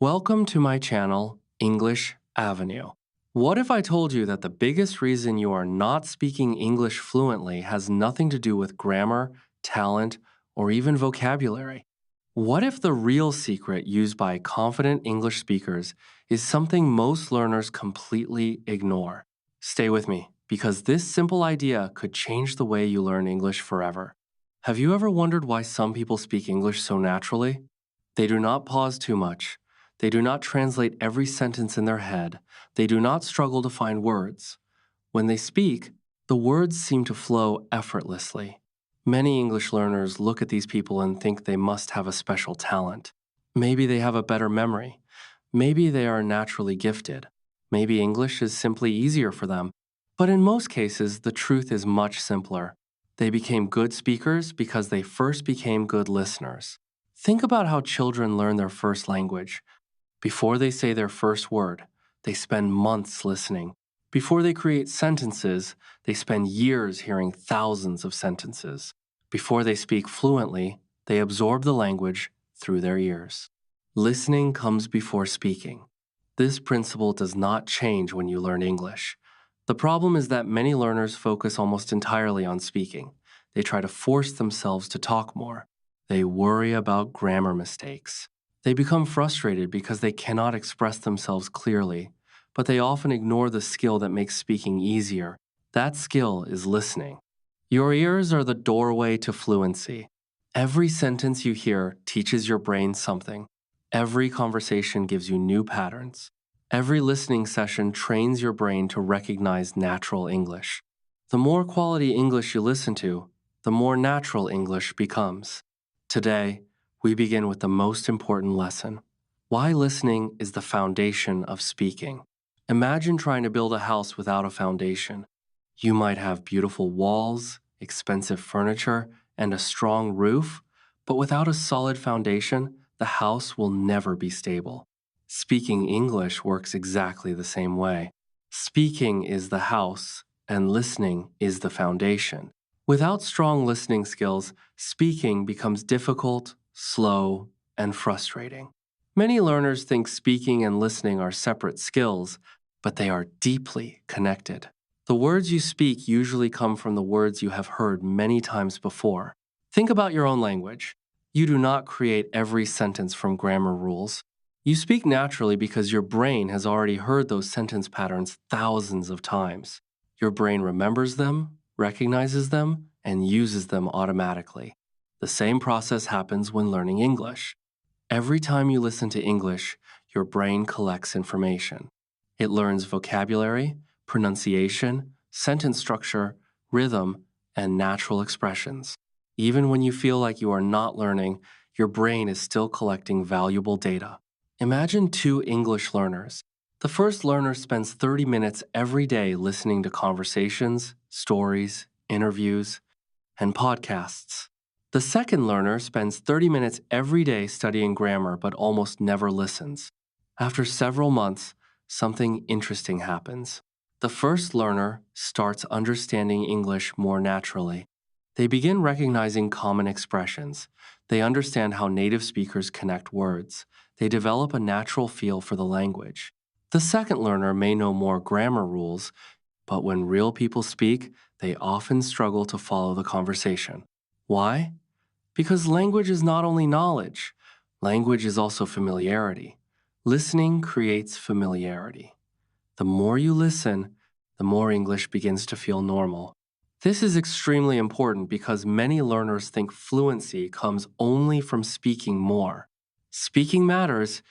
Welcome to my channel, English Avenue. What if I told you that the biggest reason you are not speaking English fluently has nothing to do with grammar, talent, or even vocabulary? What if the real secret used by confident English speakers is something most learners completely ignore? Stay with me, because this simple idea could change the way you learn English forever. Have you ever wondered why some people speak English so naturally? They do not pause too much. They do not translate every sentence in their head. They do not struggle to find words. When they speak, the words seem to flow effortlessly. Many English learners look at these people and think they must have a special talent. Maybe they have a better memory. Maybe they are naturally gifted. Maybe English is simply easier for them. But in most cases, the truth is much simpler. They became good speakers because they first became good listeners. Think about how children learn their first language. Before they say their first word, they spend months listening. Before they create sentences, they spend years hearing thousands of sentences. Before they speak fluently, they absorb the language through their ears. Listening comes before speaking. This principle does not change when you learn English. The problem is that many learners focus almost entirely on speaking. They try to force themselves to talk more. They worry about grammar mistakes. They become frustrated because they cannot express themselves clearly, but they often ignore the skill that makes speaking easier. That skill is listening. Your ears are the doorway to fluency. Every sentence you hear teaches your brain something. Every conversation gives you new patterns. Every listening session trains your brain to recognize natural English. The more quality English you listen to, the more natural English becomes. Today, we begin with the most important lesson. Why listening is the foundation of speaking. Imagine trying to build a house without a foundation. You might have beautiful walls, expensive furniture, and a strong roof, but without a solid foundation, the house will never be stable. Speaking English works exactly the same way. Speaking is the house, and listening is the foundation. Without strong listening skills, speaking becomes difficult, slow, and frustrating. Many learners think speaking and listening are separate skills, but they are deeply connected. The words you speak usually come from the words you have heard many times before. Think about your own language. You do not create every sentence from grammar rules. You speak naturally because your brain has already heard those sentence patterns thousands of times. Your brain remembers them, recognizes them, and uses them automatically. The same process happens when learning English. Every time you listen to English, your brain collects information. It learns vocabulary, pronunciation, sentence structure, rhythm, and natural expressions. Even when you feel like you are not learning, your brain is still collecting valuable data. Imagine two English learners. The first learner spends 30 minutes every day listening to conversations, stories, interviews, and podcasts. The second learner spends 30 minutes every day studying grammar but almost never listens. After several months, something interesting happens. The first learner starts understanding English more naturally. They begin recognizing common expressions. They understand how native speakers connect words. They develop a natural feel for the language. The second learner may know more grammar rules, but when real people speak, they often struggle to follow the conversation. Why? Because language is not only knowledge, language is also familiarity. Listening creates familiarity. The more you listen, the more English begins to feel normal. This is extremely important because many learners think fluency comes only from speaking more. Speaking matters,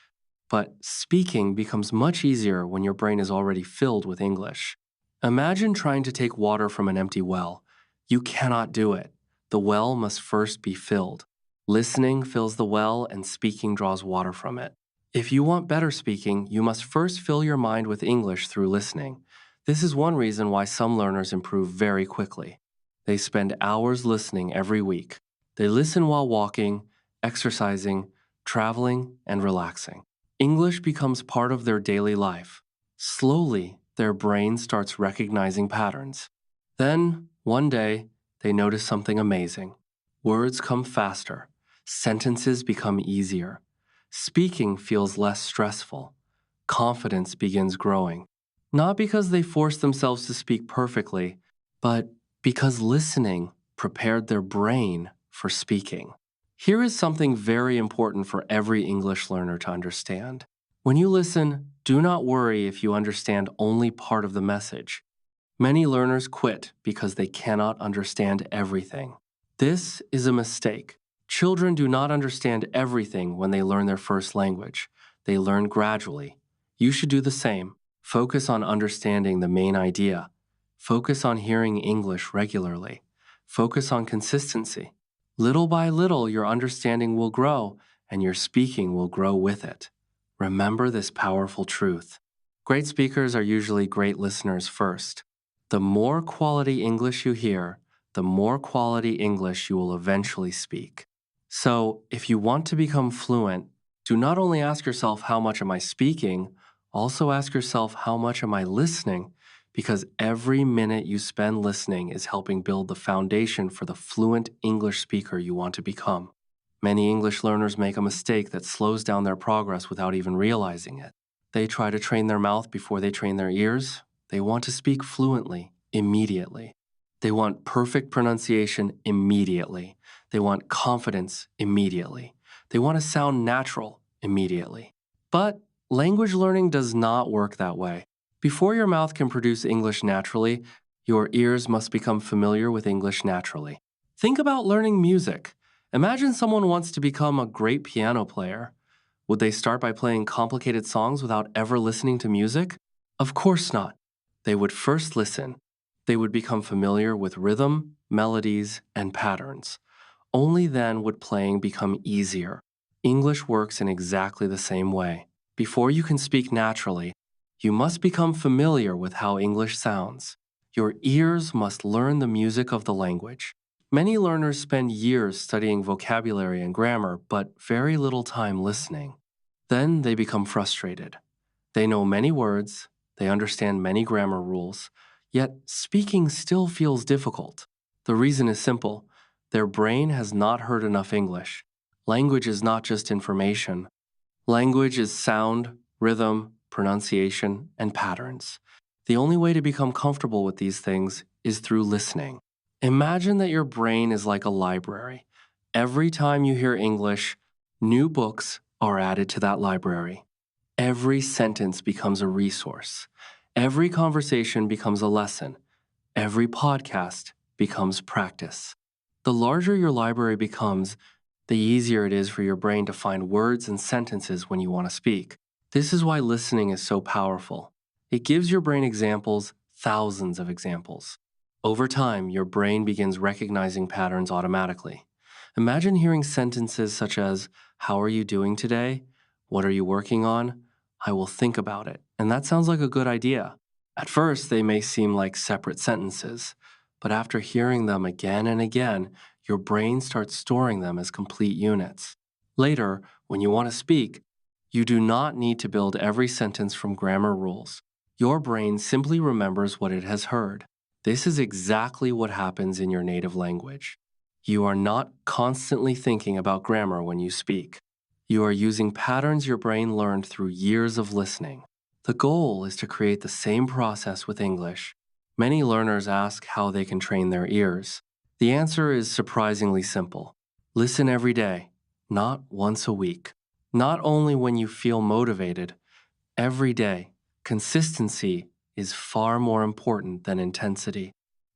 but speaking becomes much easier when your brain is already filled with English. Imagine trying to take water from an empty well. You cannot do it. The well must first be filled. Listening fills the well and speaking draws water from it. If you want better speaking, you must first fill your mind with English through listening. This is one reason why some learners improve very quickly. They spend hours listening every week. They listen while walking, exercising, traveling, and relaxing. English becomes part of their daily life. Slowly, their brain starts recognizing patterns. Then, one day, they notice something amazing. Words come faster. Sentences become easier. Speaking feels less stressful. Confidence begins growing. Not because they forced themselves to speak perfectly, but because listening prepared their brain for speaking. Here is something very important for every English learner to understand. When you listen, do not worry if you understand only part of the message. Many learners quit because they cannot understand everything. This is a mistake. Children do not understand everything when they learn their first language. They learn gradually. You should do the same. Focus on understanding the main idea. Focus on hearing English regularly. Focus on consistency. Little by little, your understanding will grow and your speaking will grow with it. Remember this powerful truth. Great speakers are usually great listeners first. The more quality English you hear, the more quality English you will eventually speak. So, if you want to become fluent, do not only ask yourself, how much am I speaking? Also ask yourself, how much am I listening? Because every minute you spend listening is helping build the foundation for the fluent English speaker you want to become. Many English learners make a mistake that slows down their progress without even realizing it. They try to train their mouth before they train their ears. They want to speak fluently, immediately. They want perfect pronunciation immediately. They want confidence immediately. They want to sound natural immediately. But language learning does not work that way. Before your mouth can produce English naturally, your ears must become familiar with English naturally. Think about learning music. Imagine someone wants to become a great piano player. Would they start by playing complicated songs without ever listening to music? Of course not. They would first listen. They would become familiar with rhythm, melodies, and patterns. Only then would playing become easier. English works in exactly the same way. Before you can speak naturally, you must become familiar with how English sounds. Your ears must learn the music of the language. Many learners spend years studying vocabulary and grammar, but very little time listening. Then they become frustrated. They know many words, they understand many grammar rules, yet speaking still feels difficult. The reason is simple. Their brain has not heard enough English. Language is not just information. Language is sound, rhythm, pronunciation, and patterns. The only way to become comfortable with these things is through listening. Imagine that your brain is like a library. Every time you hear English, new books are added to that library. Every sentence becomes a resource. Every conversation becomes a lesson. Every podcast becomes practice. The larger your library becomes, the easier it is for your brain to find words and sentences when you want to speak. This is why listening is so powerful. It gives your brain examples, thousands of examples. Over time, your brain begins recognizing patterns automatically. Imagine hearing sentences such as, "How are you doing today? What are you working on? I will think about it." And that sounds like a good idea. At first, they may seem like separate sentences, but after hearing them again and again, your brain starts storing them as complete units. Later, when you want to speak, you do not need to build every sentence from grammar rules. Your brain simply remembers what it has heard. This is exactly what happens in your native language. You are not constantly thinking about grammar when you speak. You are using patterns your brain learned through years of listening. The goal is to create the same process with English. Many learners ask how they can train their ears. The answer is surprisingly simple. Listen every day, not once a week. Not only when you feel motivated, every day. Consistency is far more important than intensity.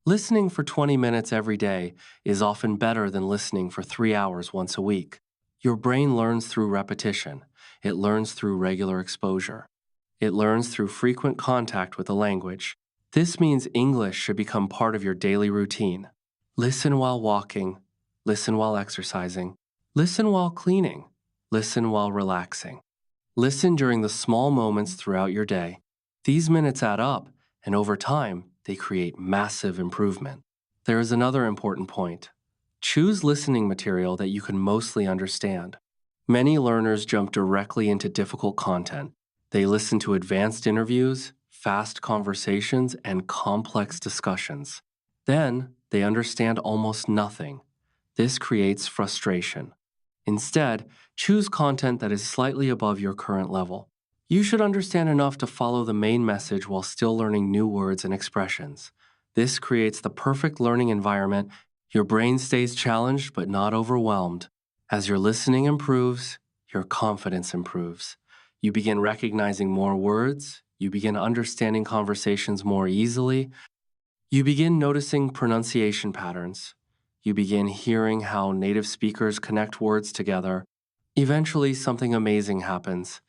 Listening for 20 minutes every day is often better than listening for 3 hours once a week. Your brain learns through repetition. It learns through regular exposure. It learns through frequent contact with the language. This means English should become part of your daily routine. Listen while walking. Listen while exercising. Listen while cleaning. Listen while relaxing. Listen during the small moments throughout your day. These minutes add up, and over time, they create massive improvement. There is another important point. Choose listening material that you can mostly understand. Many learners jump directly into difficult content. They listen to advanced interviews, fast conversations, and complex discussions. Then, they understand almost nothing. This creates frustration. Instead, choose content that is slightly above your current level. You should understand enough to follow the main message while still learning new words and expressions. This creates the perfect learning environment. Your brain stays challenged but not overwhelmed. As your listening improves, your confidence improves. You begin recognizing more words, you begin understanding conversations more easily, you begin noticing pronunciation patterns, you begin hearing how native speakers connect words together. Eventually, something amazing happens.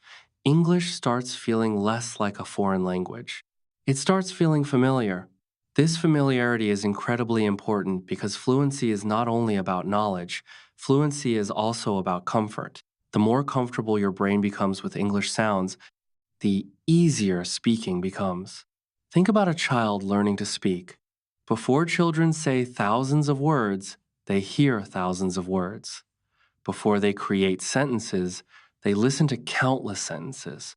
English starts feeling less like a foreign language. It starts feeling familiar. This familiarity is incredibly important because fluency is not only about knowledge, fluency is also about comfort. The more comfortable your brain becomes with English sounds, the easier speaking becomes. Think about a child learning to speak. Before children say thousands of words, they hear thousands of words. Before they create sentences, they listen to countless sentences.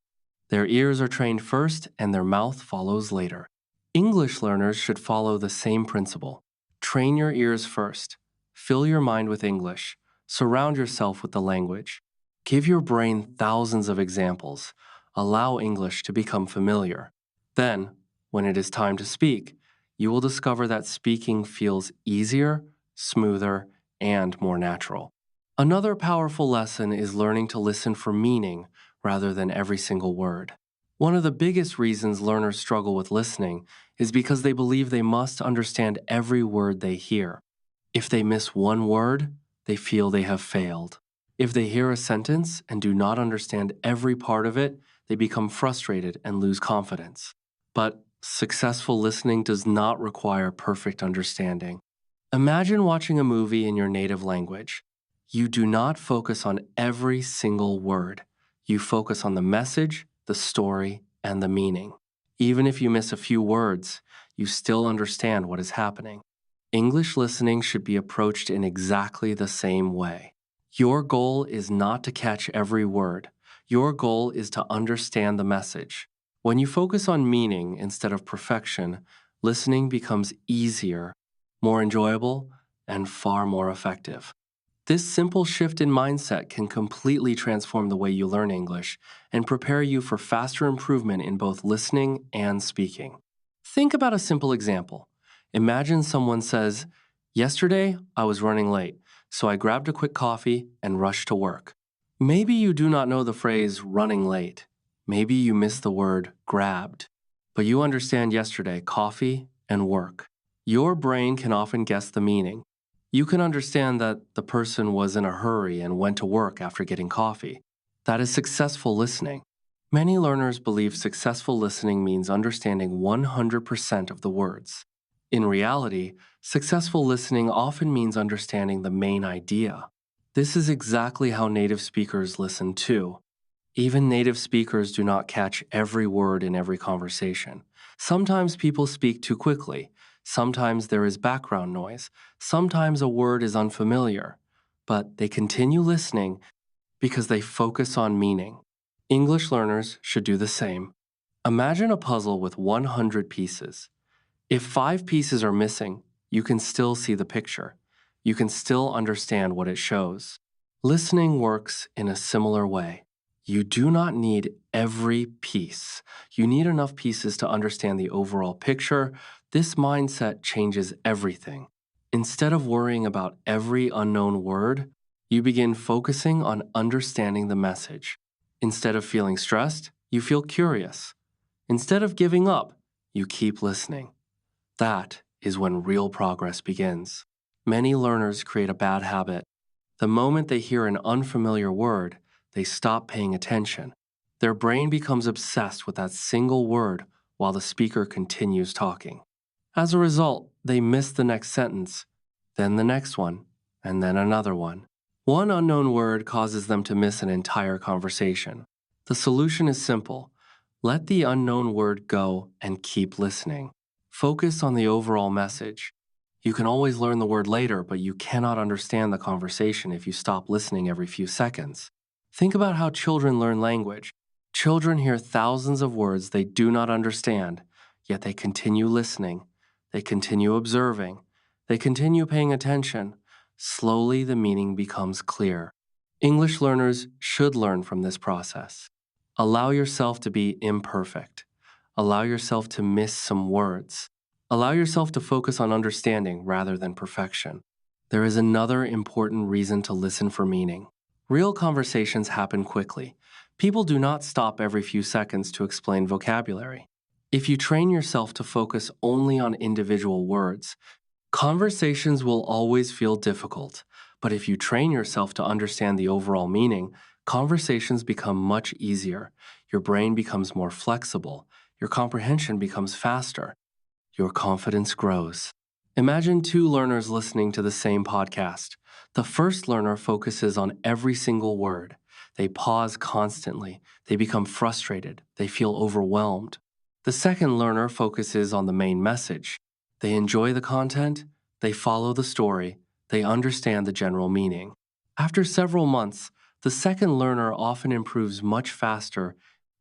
Their ears are trained first and their mouth follows later. English learners should follow the same principle. Train your ears first. Fill your mind with English. Surround yourself with the language. Give your brain thousands of examples. Allow English to become familiar. Then, when it is time to speak, you will discover that speaking feels easier, smoother, and more natural. Another powerful lesson is learning to listen for meaning rather than every single word. One of the biggest reasons learners struggle with listening is because they believe they must understand every word they hear. If they miss one word, they feel they have failed. If they hear a sentence and do not understand every part of it, they become frustrated and lose confidence. But successful listening does not require perfect understanding. Imagine watching a movie in your native language. You do not focus on every single word. You focus on the message, the story, and the meaning. Even if you miss a few words, you still understand what is happening. English listening should be approached in exactly the same way. Your goal is not to catch every word. Your goal is to understand the message. When you focus on meaning instead of perfection, listening becomes easier, more enjoyable, and far more effective. This simple shift in mindset can completely transform the way you learn English and prepare you for faster improvement in both listening and speaking. Think about a simple example. Imagine someone says, "Yesterday, I was running late, so I grabbed a quick coffee and rushed to work." Maybe you do not know the phrase running late. Maybe you miss the word grabbed. But you understand yesterday, coffee and work. Your brain can often guess the meaning. You can understand that the person was in a hurry and went to work after getting coffee. That is successful listening. Many learners believe successful listening means understanding 100% of the words. In reality, successful listening often means understanding the main idea. This is exactly how native speakers listen too. Even native speakers do not catch every word in every conversation. Sometimes people speak too quickly. Sometimes there is background noise. Sometimes a word is unfamiliar. But they continue listening because they focus on meaning. English learners should do the same. Imagine a puzzle with 100 pieces. If 5 pieces are missing, you can still see the picture. You can still understand what it shows. Listening works in a similar way. You do not need every piece. You need enough pieces to understand the overall picture. This mindset changes everything. Instead of worrying about every unknown word, you begin focusing on understanding the message. Instead of feeling stressed, you feel curious. Instead of giving up, you keep listening. That is when real progress begins. Many learners create a bad habit. The moment they hear an unfamiliar word, they stop paying attention. Their brain becomes obsessed with that single word while the speaker continues talking. As a result, they miss the next sentence, then the next one, and then another one. One unknown word causes them to miss an entire conversation. The solution is simple. Let the unknown word go and keep listening. Focus on the overall message. You can always learn the word later, but you cannot understand the conversation if you stop listening every few seconds. Think about how children learn language. Children hear thousands of words they do not understand, yet they continue listening. They continue observing. They continue paying attention. Slowly, the meaning becomes clear. English learners should learn from this process. Allow yourself to be imperfect. Allow yourself to miss some words. Allow yourself to focus on understanding rather than perfection. There is another important reason to listen for meaning. Real conversations happen quickly. People do not stop every few seconds to explain vocabulary. If you train yourself to focus only on individual words, conversations will always feel difficult. But if you train yourself to understand the overall meaning, conversations become much easier. Your brain becomes more flexible. Your comprehension becomes faster. Your confidence grows. Imagine two learners listening to the same podcast. The first learner focuses on every single word. They pause constantly. They become frustrated. They feel overwhelmed. The second learner focuses on the main message. They enjoy the content. They follow the story. They understand the general meaning. After several months, the second learner often improves much faster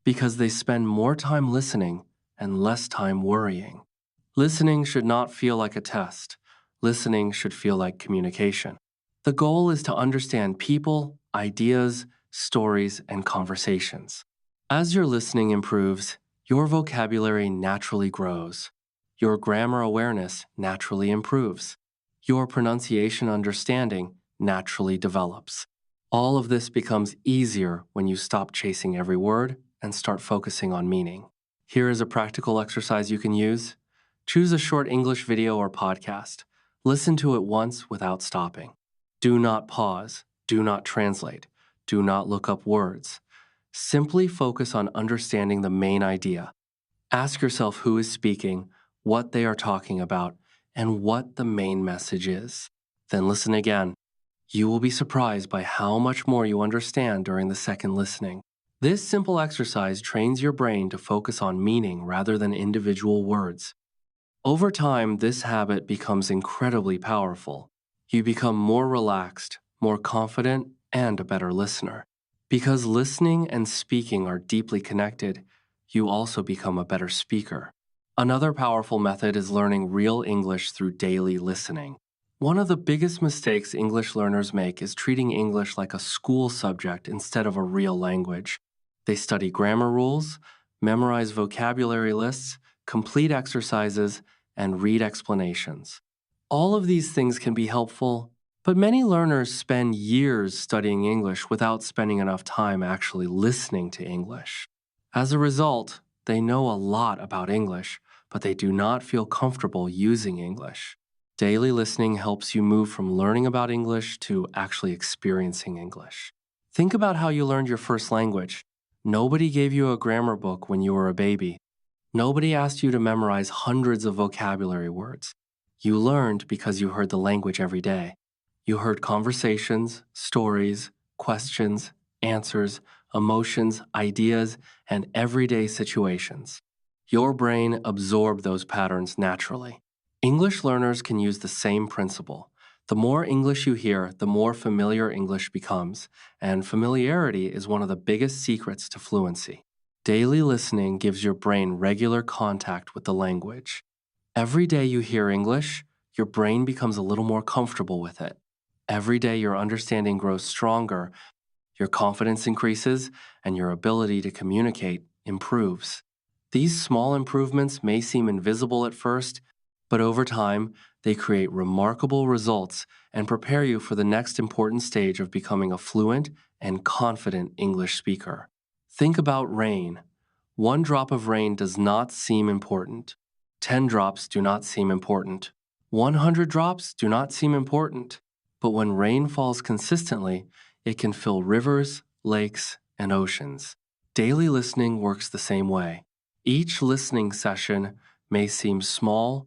because they spend more time listening and less time worrying. Listening should not feel like a test. Listening should feel like communication. The goal is to understand people, ideas, stories, and conversations. As your listening improves, your vocabulary naturally grows. Your grammar awareness naturally improves. Your pronunciation understanding naturally develops. All of this becomes easier when you stop chasing every word and start focusing on meaning. Here is a practical exercise you can use. Choose a short English video or podcast. Listen to it once without stopping. Do not pause. Do not translate. Do not look up words. Simply focus on understanding the main idea. Ask yourself who is speaking, what they are talking about, and what the main message is. Then listen again. You will be surprised by how much more you understand during the second listening. This simple exercise trains your brain to focus on meaning rather than individual words. Over time, this habit becomes incredibly powerful. You become more relaxed, more confident, and a better listener. Because listening and speaking are deeply connected, you also become a better speaker. Another powerful method is learning real English through daily listening. One of the biggest mistakes English learners make is treating English like a school subject instead of a real language. They study grammar rules, memorize vocabulary lists, complete exercises, and read explanations. All of these things can be helpful, but many learners spend years studying English without spending enough time actually listening to English. As a result, they know a lot about English, but they do not feel comfortable using English. Daily listening helps you move from learning about English to actually experiencing English. Think about how you learned your first language. Nobody gave you a grammar book when you were a baby. Nobody asked you to memorize hundreds of vocabulary words. You learned because you heard the language every day. You heard conversations, stories, questions, answers, emotions, ideas, and everyday situations. Your brain absorbed those patterns naturally. English learners can use the same principle. The more English you hear, the more familiar English becomes, and familiarity is one of the biggest secrets to fluency. Daily listening gives your brain regular contact with the language. Every day you hear English, your brain becomes a little more comfortable with it. Every day your understanding grows stronger, your confidence increases, and your ability to communicate improves. These small improvements may seem invisible at first, but over time, they create remarkable results and prepare you for the next important stage of becoming a fluent and confident English speaker. Think about rain. One drop of rain does not seem important. 10 drops do not seem important. 100 drops do not seem important. But when rain falls consistently, it can fill rivers, lakes, and oceans. Daily listening works the same way. Each listening session may seem small,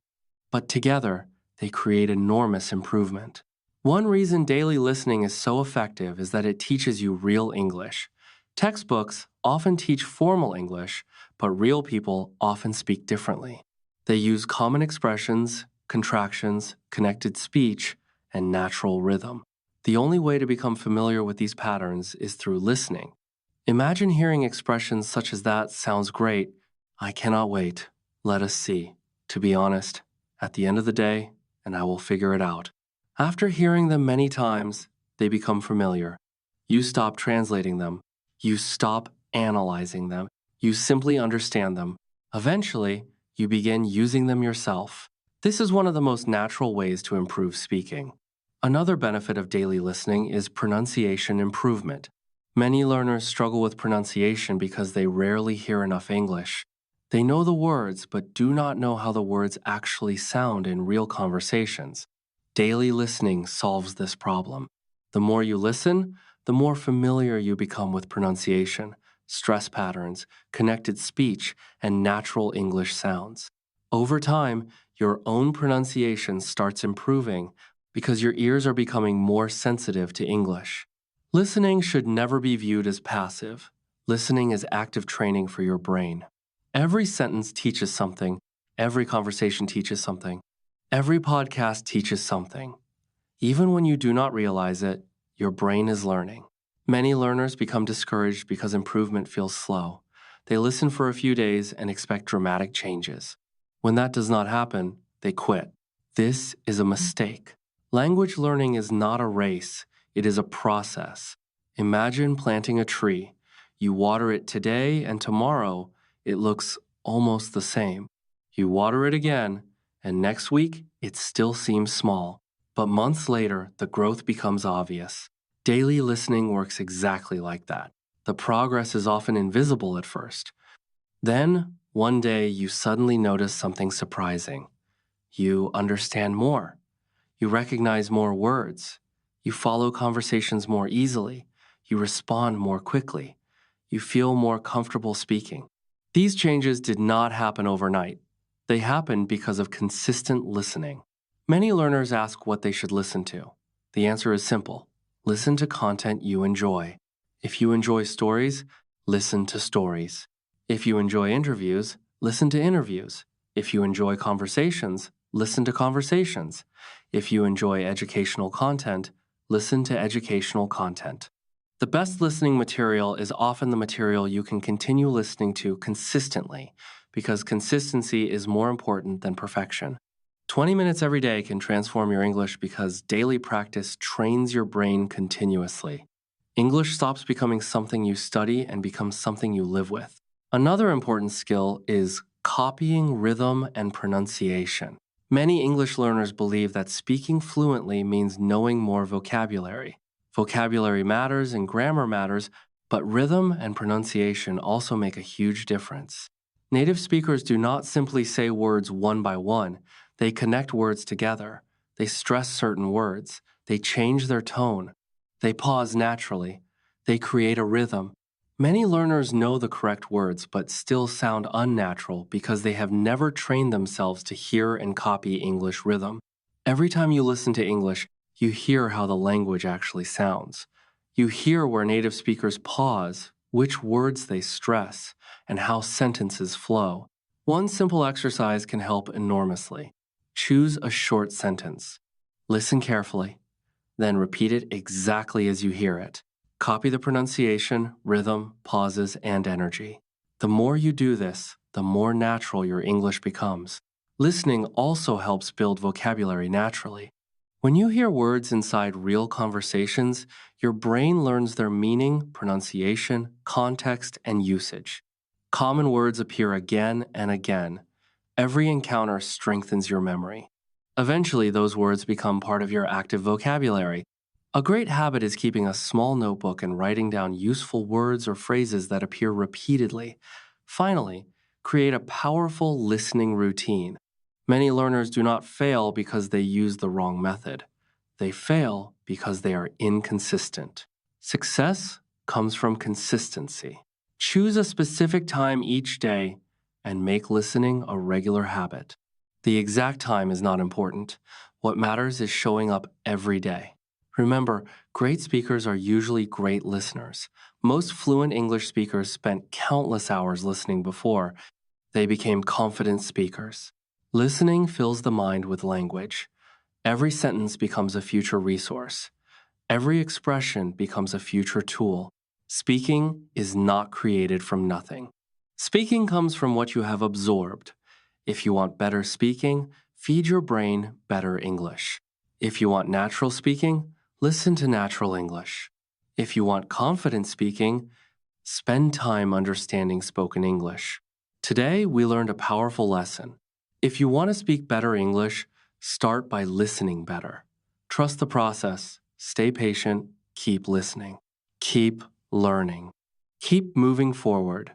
but together they create enormous improvement. One reason daily listening is so effective is that it teaches you real English. Textbooks often teach formal English, but real people often speak differently. They use common expressions, contractions, connected speech, and natural rhythm. The only way to become familiar with these patterns is through listening. Imagine hearing expressions such as that sounds great. I cannot wait. Let us see. To be honest, at the end of the day, and I will figure it out. After hearing them many times, they become familiar. You stop translating them. You stop analyzing them. You simply understand them. Eventually, you begin using them yourself. This is one of the most natural ways to improve speaking. Another benefit of daily listening is pronunciation improvement. Many learners struggle with pronunciation because they rarely hear enough English. They know the words, but do not know how the words actually sound in real conversations. Daily listening solves this problem. The more you listen, the more familiar you become with pronunciation, stress patterns, connected speech, and natural English sounds. Over time, your own pronunciation starts improving because your ears are becoming more sensitive to English. Listening should never be viewed as passive. Listening is active training for your brain. Every sentence teaches something. Every conversation teaches something. Every podcast teaches something. Even when you do not realize it, your brain is learning. Many learners become discouraged because improvement feels slow. They listen for a few days and expect dramatic changes. When that does not happen, they quit. This is a mistake. Language learning is not a race, it is a process. Imagine planting a tree. You water it today, and tomorrow it looks almost the same. You water it again, and next week it still seems small. But months later, the growth becomes obvious. Daily listening works exactly like that. The progress is often invisible at first. Then, one day, you suddenly notice something surprising. You understand more. You recognize more words. You follow conversations more easily. You respond more quickly. You feel more comfortable speaking. These changes did not happen overnight. They happened because of consistent listening. Many learners ask what they should listen to. The answer is simple. Listen to content you enjoy. If you enjoy stories, listen to stories. If you enjoy interviews, listen to interviews. If you enjoy conversations, listen to conversations. If you enjoy educational content, listen to educational content. The best listening material is often the material you can continue listening to consistently, because consistency is more important than perfection. 20 minutes every day can transform your English because daily practice trains your brain continuously. English stops becoming something you study and becomes something you live with. Another important skill is copying rhythm and pronunciation. Many English learners believe that speaking fluently means knowing more vocabulary. Vocabulary matters and grammar matters, but rhythm and pronunciation also make a huge difference. Native speakers do not simply say words one by one. They connect words together. They stress certain words. They change their tone. They pause naturally. They create a rhythm. Many learners know the correct words but still sound unnatural because they have never trained themselves to hear and copy English rhythm. Every time you listen to English, you hear how the language actually sounds. You hear where native speakers pause, which words they stress, and how sentences flow. One simple exercise can help enormously. Choose a short sentence. Listen carefully, then repeat it exactly as you hear it. Copy the pronunciation, rhythm, pauses, and energy. The more you do this, the more natural your English becomes. Listening also helps build vocabulary naturally. When you hear words inside real conversations, your brain learns their meaning, pronunciation, context, and usage. Common words appear again and again. Every encounter strengthens your memory. Eventually, those words become part of your active vocabulary. A great habit is keeping a small notebook and writing down useful words or phrases that appear repeatedly. Finally, create a powerful listening routine. Many learners do not fail because they use the wrong method. They fail because they are inconsistent. Success comes from consistency. Choose a specific time each day and make listening a regular habit. The exact time is not important. What matters is showing up every day. Remember, great speakers are usually great listeners. Most fluent English speakers spent countless hours listening before they became confident speakers. Listening fills the mind with language. Every sentence becomes a future resource. Every expression becomes a future tool. Speaking is not created from nothing. Speaking comes from what you have absorbed. If you want better speaking, feed your brain better English. If you want natural speaking, listen to natural English. If you want confident speaking, spend time understanding spoken English. Today, we learned a powerful lesson. If you want to speak better English, start by listening better. Trust the process, stay patient, keep listening, keep learning, keep moving forward.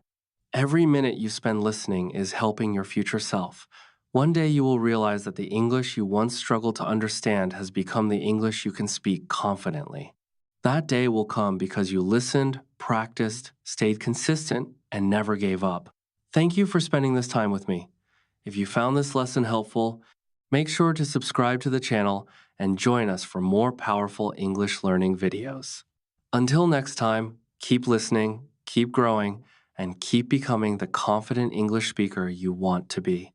Every minute you spend listening is helping your future self. One day you will realize that the English you once struggled to understand has become the English you can speak confidently. That day will come because you listened, practiced, stayed consistent, and never gave up. Thank you for spending this time with me. If you found this lesson helpful, make sure to subscribe to the channel and join us for more powerful English learning videos. Until next time, keep listening, keep growing, and keep becoming the confident English speaker you want to be.